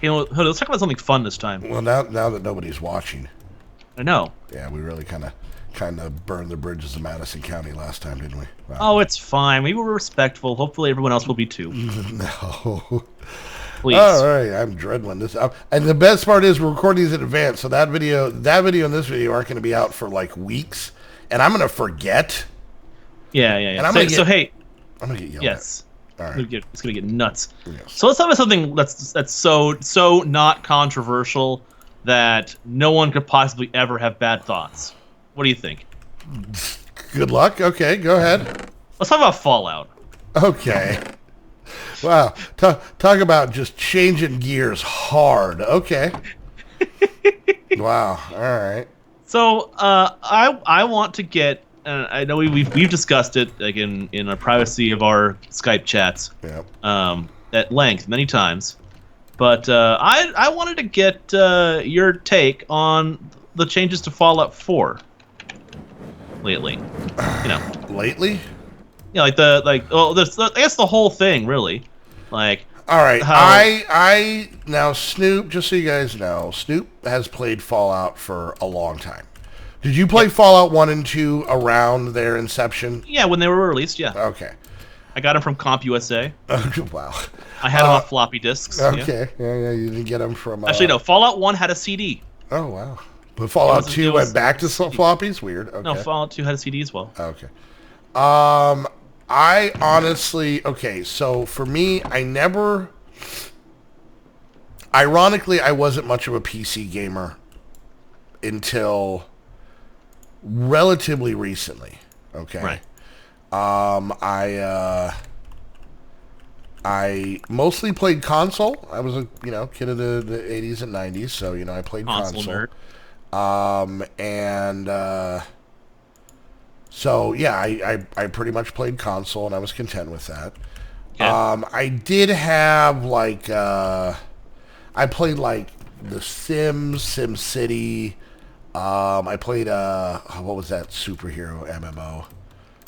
Hey, let's talk about something fun this time. Well, now that nobody's watching, I know. yeah, we really kind of burned the bridges of Madison County last time, didn't we? Wow. Oh, it's fine. We were respectful. Hopefully, everyone else will be too. No. All Please. right, I'm dreading this. And the best part is we're recording these in advance, so that video and this video aren't going to be out for like weeks, and I'm going to forget. Yeah, yeah, And yeah. So, hey, I'm going to get yelled yes. at. All right. It's gonna get nuts. Yes. So let's talk about something that's so not controversial that no one could possibly ever have bad thoughts. What do you think? Good luck. Okay, go ahead. Let's talk about Fallout. Okay. Wow. Talk about just changing gears hard. Okay. Wow. All right. So I want to get. I know we've discussed it like in the privacy of our Skype chats. Yeah. At length many times, but I wanted to get your take on the changes to Fallout 4 lately. You know, Lately? I guess the whole thing really, like. All right. How, I now Snoop. Just so you guys know, Snoop has played Fallout for a long time. Did you play Fallout 1 and 2 around their inception? Yeah, when they were released, yeah. Okay. I got them from CompUSA. Wow. I had them on floppy disks. Okay. Yeah, you didn't get them from... Actually, no. Fallout 1 had a CD. Oh, wow. But Fallout 2 went back to floppies? Weird. Okay. No, Fallout 2 had a CD as well. Okay. I honestly... Okay, so for me, I never... Ironically, I wasn't much of a PC gamer until relatively recently. Okay. Right. I mostly played console. I was a kid of the 80s and 90s, so I played console. Nerd. So yeah, I pretty much played console, and I was content with that. Okay. I did have I played like The Sims, SimCity. I played what was that superhero MMO?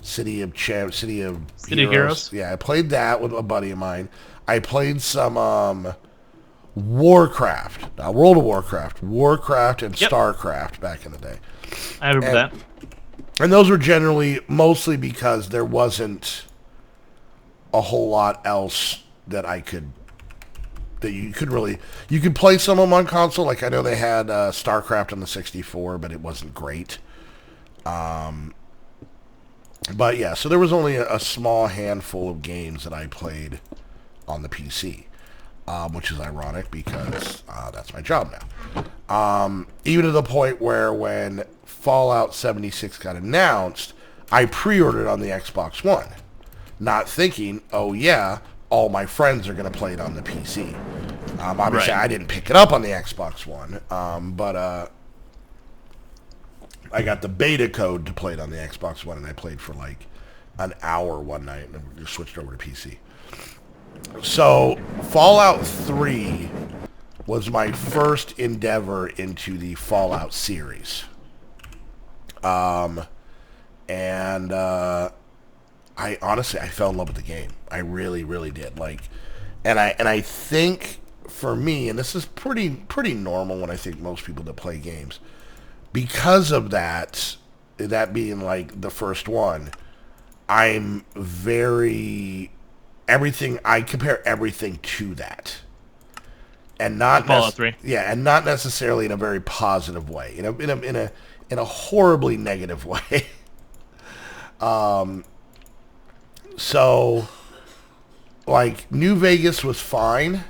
City of Heroes. Yeah, I played that with a buddy of mine. I played some Warcraft, World of Warcraft, and StarCraft back in the day. I remember that. And those were generally mostly because there wasn't a whole lot else that you could play some of them on console. Like I know they had StarCraft on the 64, but it wasn't great. But yeah, so there was only a small handful of games that I played on the PC, which is ironic because that's my job now. Even to the point where when Fallout 76 got announced, I pre-ordered on the Xbox One, not thinking, oh yeah, all my friends are going to play it on the PC. Obviously, I didn't pick it up on the Xbox One, but I got the beta code to play it on the Xbox One, and I played for like an hour one night, and then we just switched over to PC. So, Fallout 3 was my first endeavor into the Fallout series. And I honestly fell in love with the game. I really, really did. And I think for me, and this is pretty normal when I think most people that play games, because of that being like the first one, I compare everything to that. And not Fallout 3. Yeah, and not necessarily in a very positive way. In a horribly negative way. So like New Vegas was fine.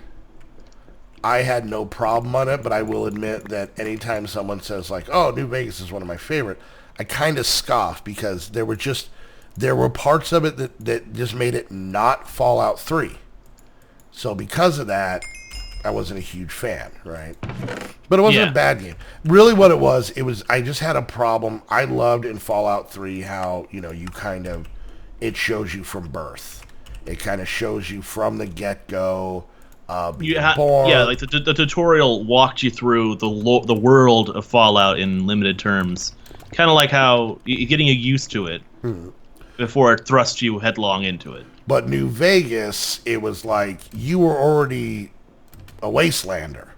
I had no problem on it, but I will admit that anytime someone says like, "Oh, New Vegas is one of my favorite," I kind of scoff because there were parts of it that just made it not Fallout 3. So because of that, I wasn't a huge fan, right? But it wasn't a bad game. Really what it was I just had a problem. I loved in Fallout 3 how, it shows you from birth. It kind of shows you from the get-go. Born. Yeah, like the tutorial walked you through the world of Fallout in limited terms. Kind of like how getting you used to it before it thrusts you headlong into it. But New Vegas, it was like you were already a wastelander.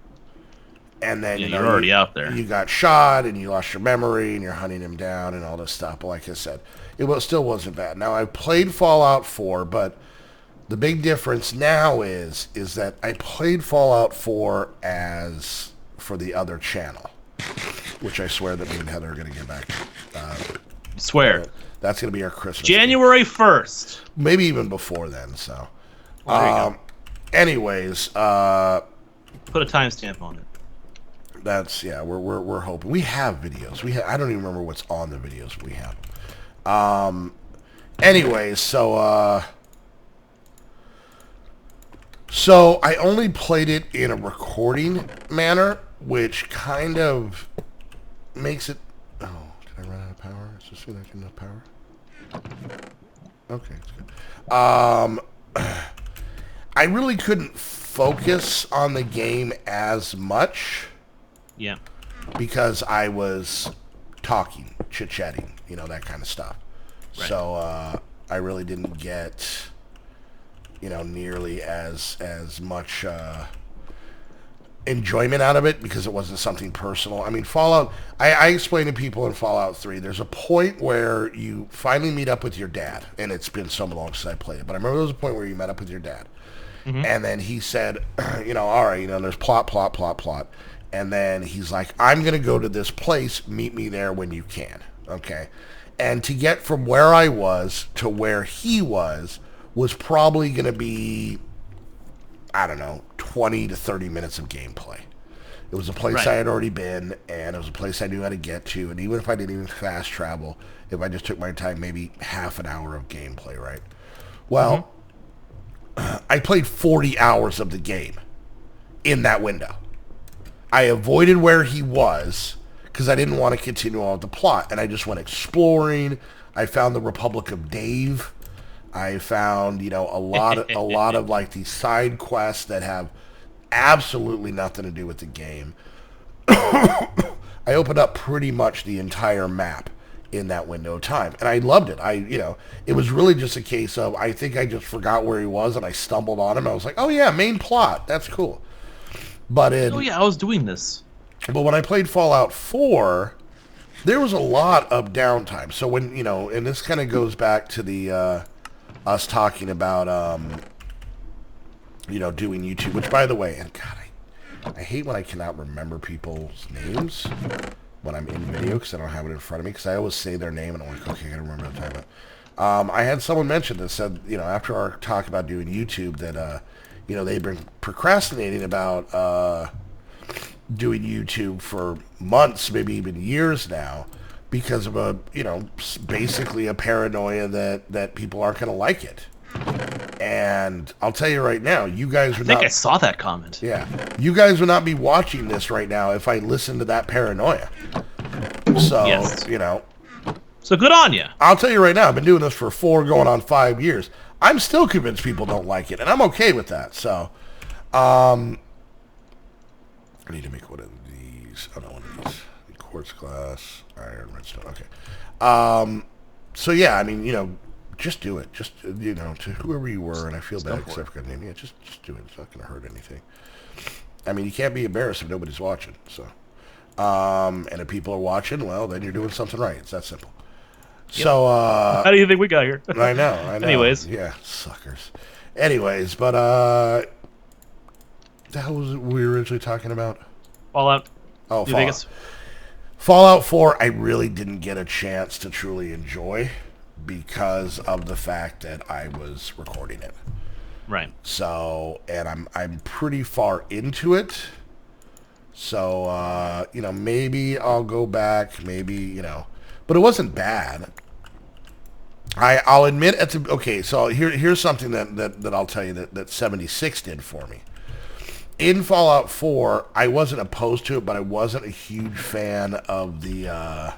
And then you're already out there. You got shot, and you lost your memory, and you're hunting him down, and all this stuff. But like I said, still wasn't bad. Now I played Fallout 4, but the big difference now is that I played Fallout 4 as for the other channel, which I swear that me and Heather are going to get back to. Swear. That's going to be our Christmas. January 1st. Maybe even before then. So, well, there you go. Anyways, put a timestamp on it. That's we're hoping. We have videos. I don't even remember what's on the videos, but we have. Anyways, so I only played it in a recording manner, which kind of makes it. Oh, did I run out of power? Is this thing like enough power? Okay, it's good. I really couldn't focus on the game as much. Yeah. Because I was talking, chit-chatting, that kind of stuff. Right. So I really didn't get, nearly as much enjoyment out of it because it wasn't something personal. I mean, Fallout, I explain to people in Fallout 3, there's a point where you finally meet up with your dad, and it's been so long since I played it, but I remember there was a point where you met up with your dad, and then he said, all right, there's plot. And then he's like, I'm going to go to this place. Meet me there when you can. Okay. And to get from where I was to where he was probably going to be, I don't know, 20 to 30 minutes of gameplay. It was a place I had already been, and it was a place I knew how to get to. And even if I didn't even fast travel, if I just took my time, maybe half an hour of gameplay, right? Well, I played 40 hours of the game in that window. I avoided where he was because I didn't want to continue on with the plot, and I just went exploring. I found the Republic of Dave. I found, a lot of like these side quests that have absolutely nothing to do with the game. I opened up pretty much the entire map in that window of time, and I loved it. It was really just a case of I think I just forgot where he was, and I stumbled on him. I was like, oh yeah, main plot. That's cool. But I was doing this. But when I played Fallout 4, there was a lot of downtime. So when, and this kind of goes back to the us talking about, doing YouTube, which, by the way, and God, I hate when I cannot remember people's names when I'm in video because I don't have it in front of me because I always say their name and I'm like, okay, I gotta remember what I'm talking about. I had someone mention that said, after our talk about doing YouTube that, they've been procrastinating about doing YouTube for months, maybe even years now, because of basically a paranoia that people aren't going to like it. And I'll tell you right now, you guys would I saw that comment. Yeah. You guys would not be watching this right now if I listened to that paranoia. So, yes. So good on you. I'll tell you right now, I've been doing this for 4 going on 5 years. I'm still convinced people don't like it, and I'm okay with that. So, I need to make one of these. Oh, no, one of these. Quartz glass, iron, redstone. Okay. So, yeah, I mean, just do it. Just, to whoever you were, and I feel bad except for name. Yeah, just do it. It's not going to hurt anything. I mean, you can't be embarrassed if nobody's watching. So, and if people are watching, well, then you're doing something right. It's that simple. Yep. So, how do you think we got here? I know. Anyways. Yeah, suckers. Anyways, but, the hell was it we were originally talking about? Fallout. Oh, Fallout. Fallout 4, I really didn't get a chance to truly enjoy because of the fact that I was recording it. Right. So, and I'm pretty far into it. So, maybe I'll go back, maybe, but it wasn't bad. I'll admit okay, so here's something that I'll tell you that 76 did for me. In Fallout 4, I wasn't opposed to it, but I wasn't a huge fan of the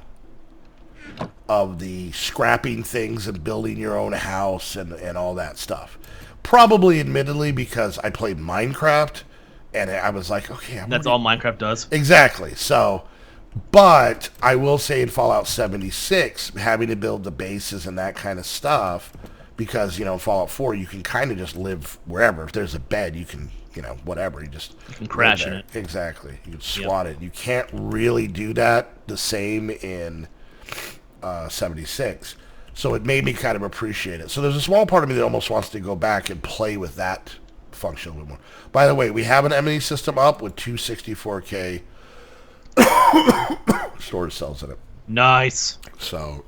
scrapping things and building your own house and all that stuff. Probably, admittedly, because I played Minecraft, and I was like, okay, that's all Minecraft does. Exactly. So, but I will say in Fallout 76, having to build the bases and that kind of stuff because in Fallout 4 you can kind of just live wherever. If there's a bed, you can whatever, you can crash in it. Exactly, you can swat it. You can't really do that the same in 76. So it made me kind of appreciate it. So there's a small part of me that almost wants to go back and play with that function a little more. By the way, we have an ME system up with 264K storage cells in it. Nice. So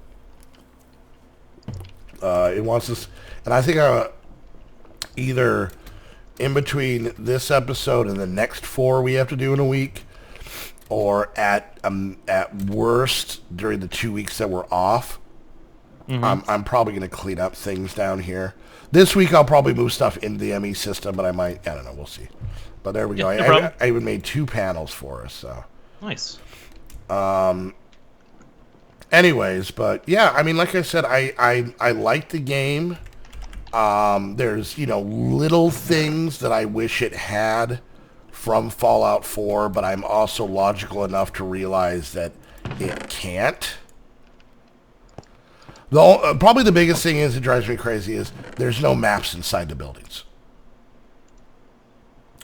it wants us, and I think either in between this episode and the next 4 we have to do in a week, or at worst during the 2 weeks that we're off, I'm probably going to clean up things down here. This week I'll probably move stuff into the ME system, but I don't know, we'll see. But there we go. No I even made 2 panels for us. So nice. Anyways, but yeah, I mean, like I said, I like the game. There's little things that I wish it had from Fallout 4, but I'm also logical enough to realize that it can't. Probably the biggest thing that drives me crazy is there's no maps inside the buildings.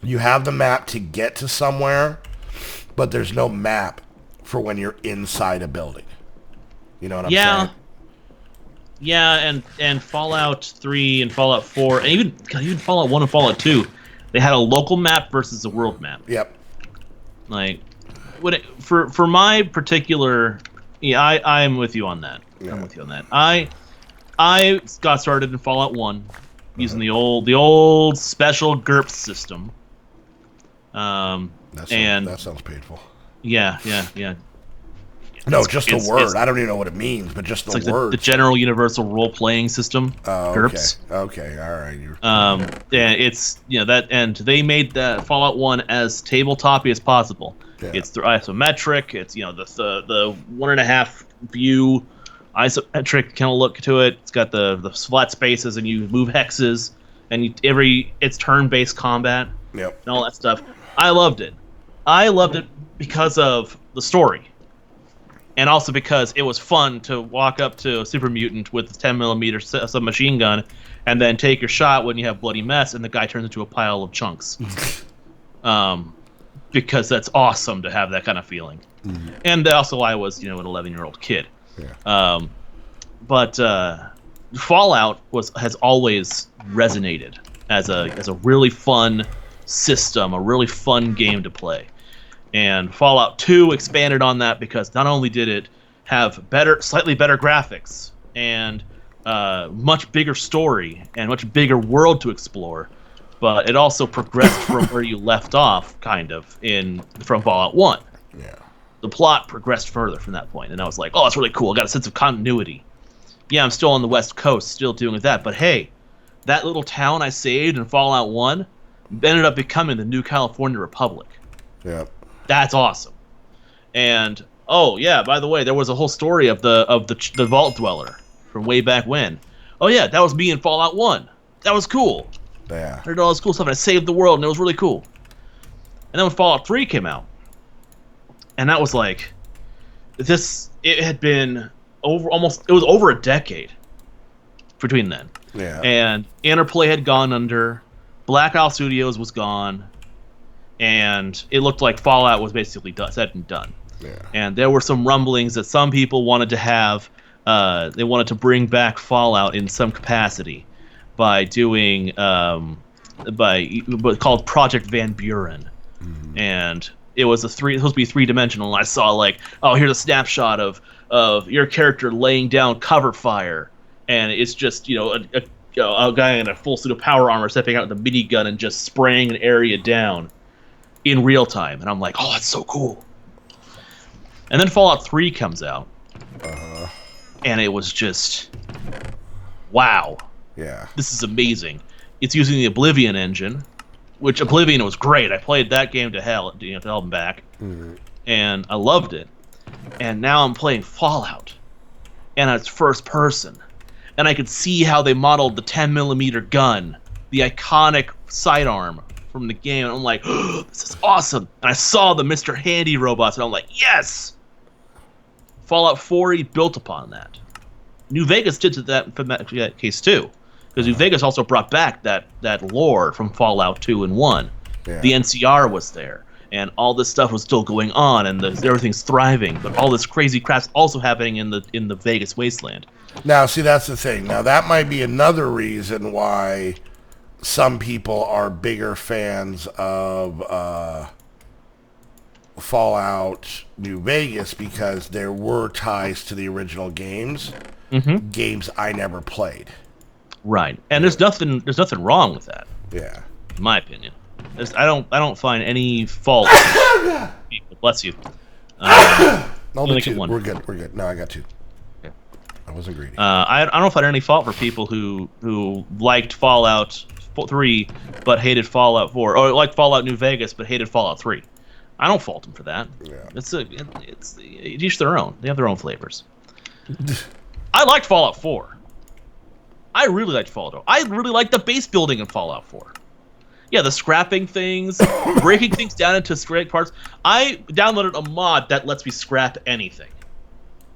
You have the map to get to somewhere, but there's no map for when you're inside a building. You know what I'm saying? Yeah, and Fallout 3 and Fallout 4, and even Fallout 1 and Fallout 2, they had a local map versus a world map. Yep. Like, for my particular, I'm with you on that. Yeah. I'm with you on that. I got started in Fallout 1 using the old special GURPS system. That sounds painful. Yeah. No, just the word. I don't even know what it means, but just the word. The general universal role-playing system. Oh, GURPS. Okay, all right. And it's that, and they made the Fallout 1 as tabletop-y as possible. Yeah. It's isometric. It's the 1.5 view isometric kind of look to it. It's got the flat spaces, and you move hexes, and it's turn-based combat. Yep. And all that stuff. I loved it. I loved it because of the story. And also because it was fun to walk up to a super mutant with a 10mm submachine gun and then take your shot when you have bloody mess and the guy turns into a pile of chunks. Because that's awesome to have that kind of feeling. Mm-hmm. And also I was, an 11-year-old kid. Yeah. But Fallout has always resonated as a really fun system, a really fun game to play. And Fallout 2 expanded on that because not only did it have slightly better graphics and much bigger story and much bigger world to explore, but it also progressed from where you left off, from Fallout 1. Yeah. The plot progressed further from that point, and I was like, oh, that's really cool. I got a sense of continuity. Yeah, I'm still on the West Coast, still doing that, but hey, that little town I saved in Fallout 1 ended up becoming the new California Republic. Yeah. That's awesome. And oh yeah, by the way, there was a whole story of the Vault Dweller from way back when. Oh yeah, that was me in Fallout 1. That was cool. Yeah. I heard all this cool stuff and I saved the world and it was really cool. And then when Fallout 3 came out, and that was like it had been over a decade between then. Yeah. And Interplay had gone under, Black Isle Studios was gone. And it looked like Fallout was basically said and done. Yeah. And there were some rumblings that some people wanted to have, they wanted to bring back Fallout in some capacity by doing, what's called Project Van Buren. Mm-hmm. And it was supposed to be 3-dimensional. And I saw here's a snapshot of your character laying down cover fire. And it's just, a guy in a full suit of power armor stepping out with a minigun and just spraying an area down in real time. And I'm like, oh, that's so cool. And then Fallout 3 comes out. Uh-huh. And it was just, wow. Yeah. This is amazing. It's using the Oblivion engine, which Oblivion was great. I played that game to hell and back. Mm-hmm. And I loved it. And now I'm playing Fallout. And it's first person. And I could see how they modeled the 10mm gun, the iconic sidearm from the game, and I'm like, oh, this is awesome. And I saw the Mr. Handy robots, and I'm like, yes! Fallout 4 built upon that. New Vegas did to that from that case too. Because New Vegas also brought back that lore from Fallout 2 and 1. Yeah. The NCR was there, and all this stuff was still going on, and everything's thriving. But all this crazy crap's also happening in the Vegas wasteland. Now, see, that's the thing. Now, that might be another reason why some people are bigger fans of Fallout New Vegas, because there were ties to the original games, games I never played. Right, and there's nothing wrong with that. Yeah, in my opinion. I don't find any fault. People, bless you. Only two. We're good. No, I got two. Okay. I wasn't greedy. I don't find any fault for people who liked Fallout 3 but hated Fallout 4, or liked Fallout New Vegas but hated Fallout 3. I don't fault them for that. Yeah. It's each their own. They have their own flavors. I liked Fallout 4. I really liked Fallout 4. I really liked the base building in Fallout 4. Yeah, the scrapping things, breaking things down into scrap parts. I downloaded a mod that lets me scrap anything.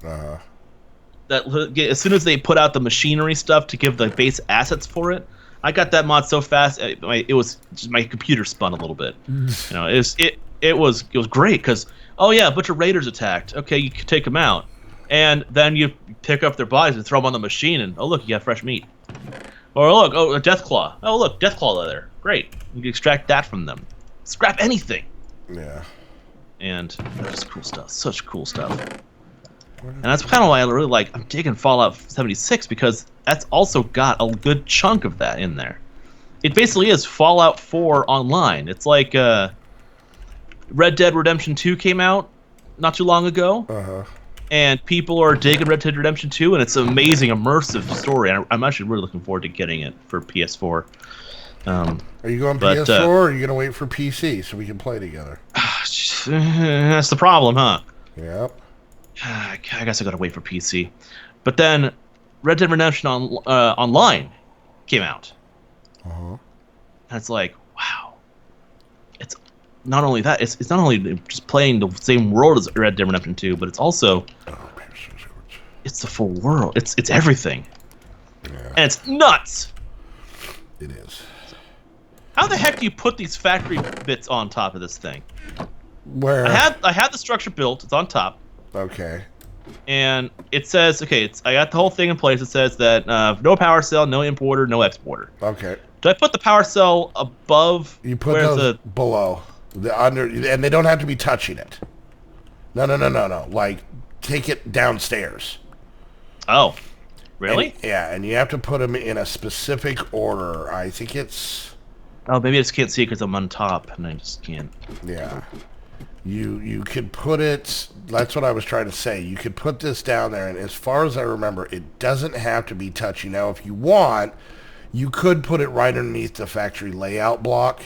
That as soon as they put out the machinery stuff to give the base assets for it, I got that mod so fast. It was just, my computer spun a little bit. It was great because, oh yeah, a bunch of raiders attacked. Okay, you can take them out, and then you pick up their bodies and throw them on the machine, and oh look, you got fresh meat. Or look, oh, a death claw. Oh look, death claw leather. Great, you can extract that from them. Scrap anything. Yeah. And that's cool stuff. Such cool stuff. And that's kind of why I really like. I'm digging Fallout 76 because that's also got a good chunk of that in there. It basically is Fallout 4 online. It's like Red Dead Redemption 2 came out not too long ago, and people are digging Red Dead Redemption 2, and it's an amazing, immersive story. And I'm actually really looking forward to getting it for PS4. Are you going PS4, or are you going to wait for PC so we can play together? That's the problem, huh? Yep. I guess I gotta wait for PC. But then Red Dead Redemption Online came out. And it's like, wow. It's not only that, it's not only just playing the same world as Red Dead Redemption 2, but it's also it's the full world. It's everything. Yeah. And it's nuts. It is. How the heck do you put these factory bits on top of this thing? Where I had the structure built, it's on top. Okay. And it says, okay, I got the whole thing in place. It says that no power cell, no importer, no exporter. Okay. Do I put the power cell above? You put those below, the under, and they don't have to be touching it. No. Like, take it downstairs. Oh, really? And you have to put them in a specific order. I think it's. Oh, maybe I just can't see it because I'm on top, and I just can't. Yeah. You could put it, that's what I was trying to say. You could put this down there, and as far as I remember, it doesn't have to be touchy. Now, if you want, you could put it right underneath the factory layout block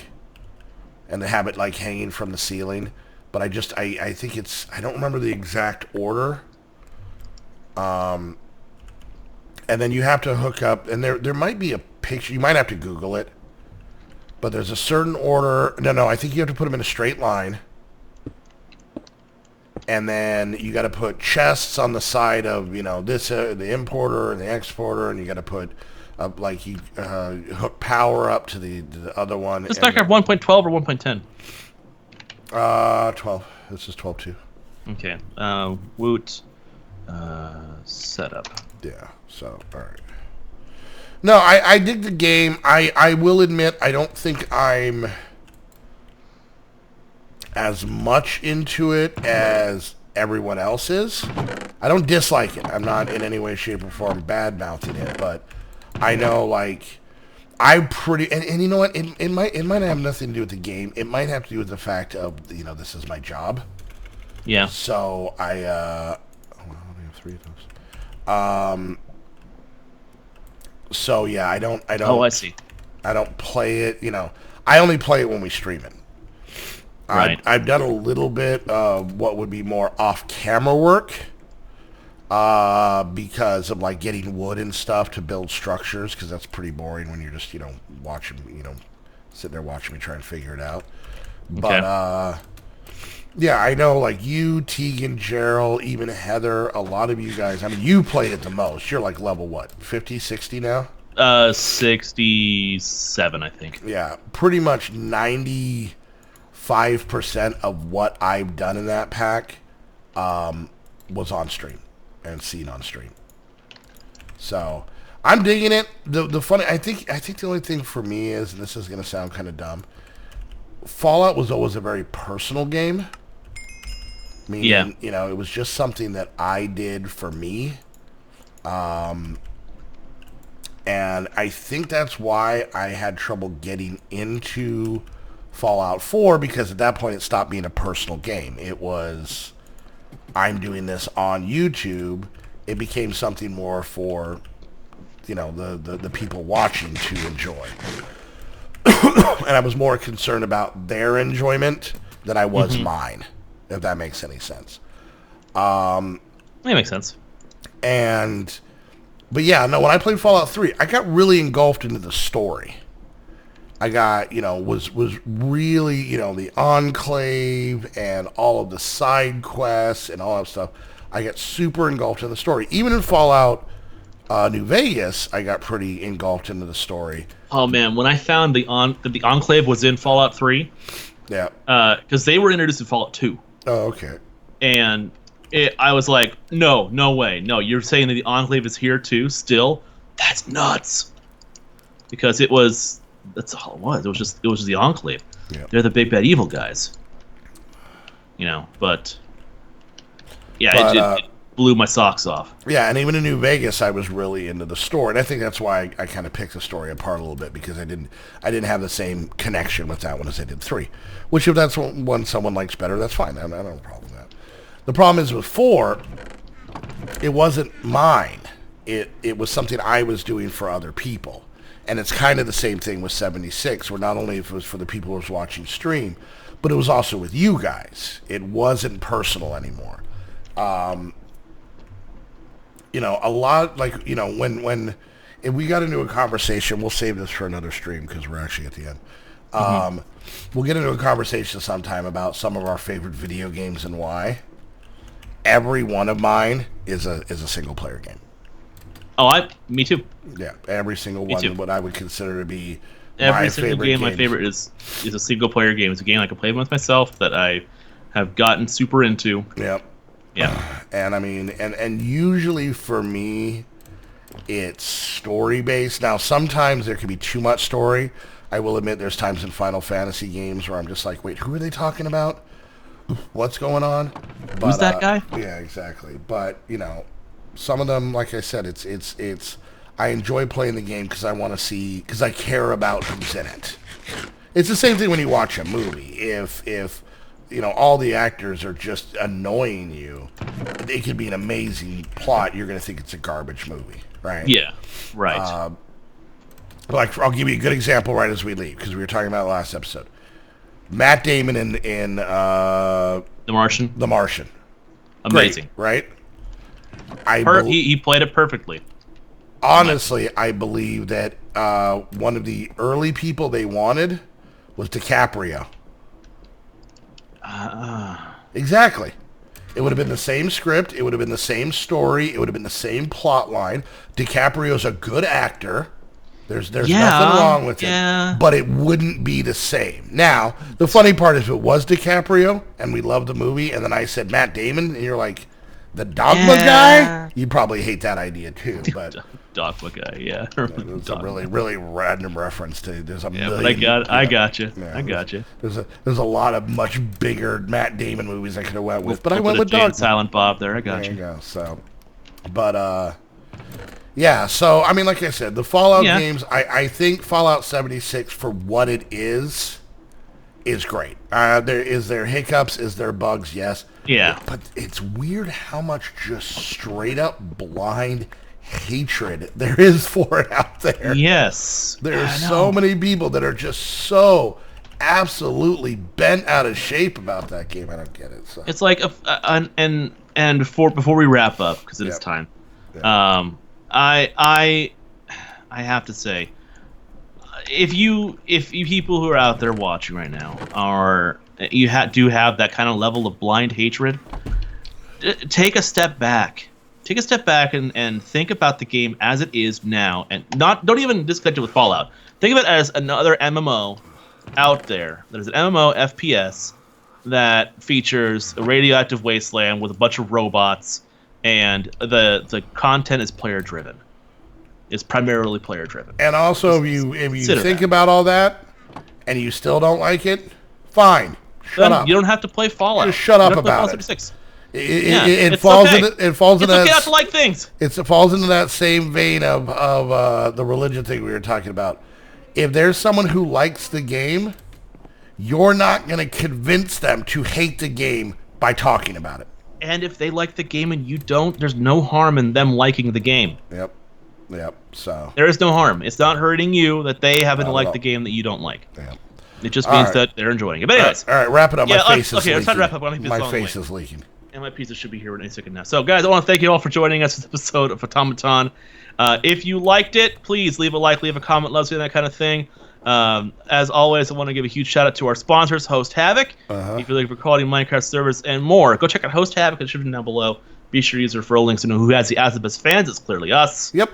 and have it like hanging from the ceiling. But I think it's, I don't remember the exact order. And then you have to hook up, and there might be a picture, you might have to Google it. But there's a certain order, no, I think you have to put them in a straight line. And then you got to put chests on the side of, this, the importer and the exporter, and you got to put, hook power up to the other one. This back up 1.12 or 1.10? 12. This is 12.2. Okay. Woot setup. Yeah. So, all right. No, I dig the game. I will admit, I don't think I'm as much into it as everyone else is. I don't dislike it. I'm not in any way, shape, or form bad-mouthing it, but I know, like, I'm pretty... And you know what? It might have nothing to do with the game. It might have to do with the fact of, this is my job. Yeah. So, I only have 3 of those. So, yeah, I don't... Oh, I see. I don't play it, I only play it when we stream it. Right. I've done a little bit of what would be more off-camera work because of, like, getting wood and stuff to build structures, because that's pretty boring when you're just, watching, sitting there watching me try and figure it out. Okay. But, yeah, I know, like, you, Tegan, Gerald, even Heather, a lot of you guys, I mean, you played it the most. You're, like, level, what, 50, 60 now? 67, I think. Yeah, pretty much 95% of what I've done in that pack was on stream and seen on stream. So I'm digging it. The funny, I think the only thing for me is, and this is going to sound kind of dumb, Fallout was always a very personal game. Meaning, you know, it was just something that I did for me. And I think that's why I had trouble getting into Fallout 4, because at that point it stopped being a personal game. It was, I'm doing this on YouTube. It became something more for, you know, the people watching to enjoy. And I was more concerned about their enjoyment than I was mine, if that makes any sense. That makes sense. But yeah, no, when I played Fallout 3, I got really engulfed into the story. I got, you know, was really, you know, the Enclave and all of the side quests and all that stuff. I got super engulfed in the story. Even in Fallout New Vegas, I got pretty engulfed into the story. Oh man, when I found the Enclave was in Fallout 3, yeah, because they were introduced in Fallout 2. Oh, okay. And I was like, no way, no. You're saying that the Enclave is here too? Still, that's nuts. Because that's all it was. It was just the Enclave. Yeah. They're the big bad evil guys. You know, but yeah, it blew my socks off. Yeah, and even in New Vegas, I was really into the story, and I think that's why I kind of picked the story apart a little bit, because I didn't have the same connection with that one as I did 3. Which, if that's one someone likes better, that's fine. I don't have a problem with that. The problem is with 4, it wasn't mine. It was something I was doing for other people, and it's kind of the same thing with 76, where not only if it was for the people who was watching stream, but it was also with you guys. It wasn't personal anymore. You know, a lot, like, you know, when if we got into a conversation, we'll save this for another stream because we're actually at the end. We'll get into a conversation sometime about some of our favorite video games and why. Every one of mine is a single player game. Oh, me too. Yeah, every single one, what I would consider to be every my single favorite game. games. My favorite is a single player game. It's a game I can play with myself that I have gotten super into. Yep. Yeah. And I mean, and usually for me, it's story based. Now, sometimes there can be too much story. I will admit there's times in Final Fantasy games where I'm just like, wait, who are they talking about? What's going on? But, who's that guy? Yeah, exactly. But, you know, some of them, like I said, it's I enjoy playing the game because I want to see, because I care about who's in it. It's the same thing when you watch a movie. If you know, all the actors are just annoying you, it could be an amazing plot. You're going to think it's a garbage movie, right? Yeah, right. Like, I'll give you a good example right as we leave, because we were talking about it last episode. Matt Damon in The Martian. The Martian. Amazing. Great, right? He played it perfectly. Honestly, I believe that one of the early people they wanted was DiCaprio. Exactly. It would have been the same script. It would have been the same story. It would have been the same plot line. DiCaprio's a good actor. There's nothing wrong with it. But it wouldn't be the same. Now, the funny part is, if it was DiCaprio and we loved the movie, and then I said Matt Damon, and you're like, the Dogma guy? You'd probably hate that idea too. But Dogma guy, yeah. It's a really, really random reference to. There's a million. But I got you. I got you. There's a lot of much bigger Matt Damon movies I could have went with, but I went with Dogma. Silent Bob there. I got you. There you go. So, but yeah. So I mean, like I said, the Fallout games. I think Fallout 76 for what it is great. Is there hiccups? Is there bugs? Yes. Yeah. But it's weird how much just straight up blind hatred there is for it out there. Yes. There are so many people that are just so absolutely bent out of shape about that game. I don't get it. So. It's like and before we wrap up, because it is time. Yep. I have to say, if you people who are out there watching right now do have that kind of level of blind hatred, take a step back. take a step back and think about the game as it is now, and don't even disconnect it with Fallout. Think of it as another MMO out there. There's an MMO FPS that features a radioactive wasteland with a bunch of robots, and the content is player driven. It's primarily player driven. And also, if you think about all that, and you still don't like it, fine. Shut up. You don't have to play Fallout. Just shut up about it. It falls okay. into it falls into it's okay not to like things. It falls into that same vein of the religion thing we were talking about. If there's someone who likes the game, you're not going to convince them to hate the game by talking about it. And if they like the game and you don't, there's no harm in them liking the game. Yep. So there is no harm. It's not hurting you that they happen to like the game that you don't like. Yep. It just means that they're enjoying it. But anyways, all right, wrap it up. Yeah, my face is okay, leaking. let's try to wrap up. My face is leaking. And my pizza should be here any second now. So, guys, I want to thank you all for joining us for this episode of Automaton. If you liked it, please leave a like, leave a comment, love seeing that kind of thing. As always, I want to give a huge shout out to our sponsors, Host Havoc. If you're looking for quality Minecraft servers and more, go check out Host Havoc in the description down below. Be sure to use referral links to know who has the best fans. It's clearly us. Yep.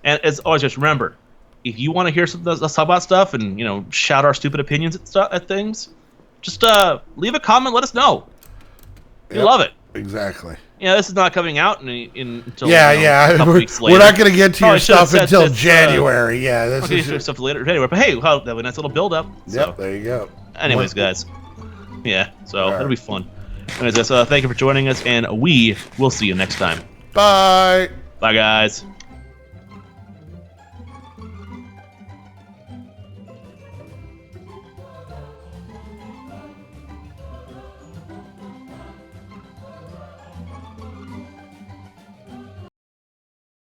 And as always, just remember, if you want to hear us talk about stuff and shout our stupid opinions at things, just leave a comment. Let us know. We love it. Exactly. Yeah, this is not coming out until a couple weeks later. We're not going to get to your stuff until January. This is your stuff later. Anyway, but hey, that was a nice little build up. Yep, there you go. Anyways, guys. Yeah, so it'll be fun. Anyways, guys, thank you for joining us, and we will see you next time. Bye. Bye, guys.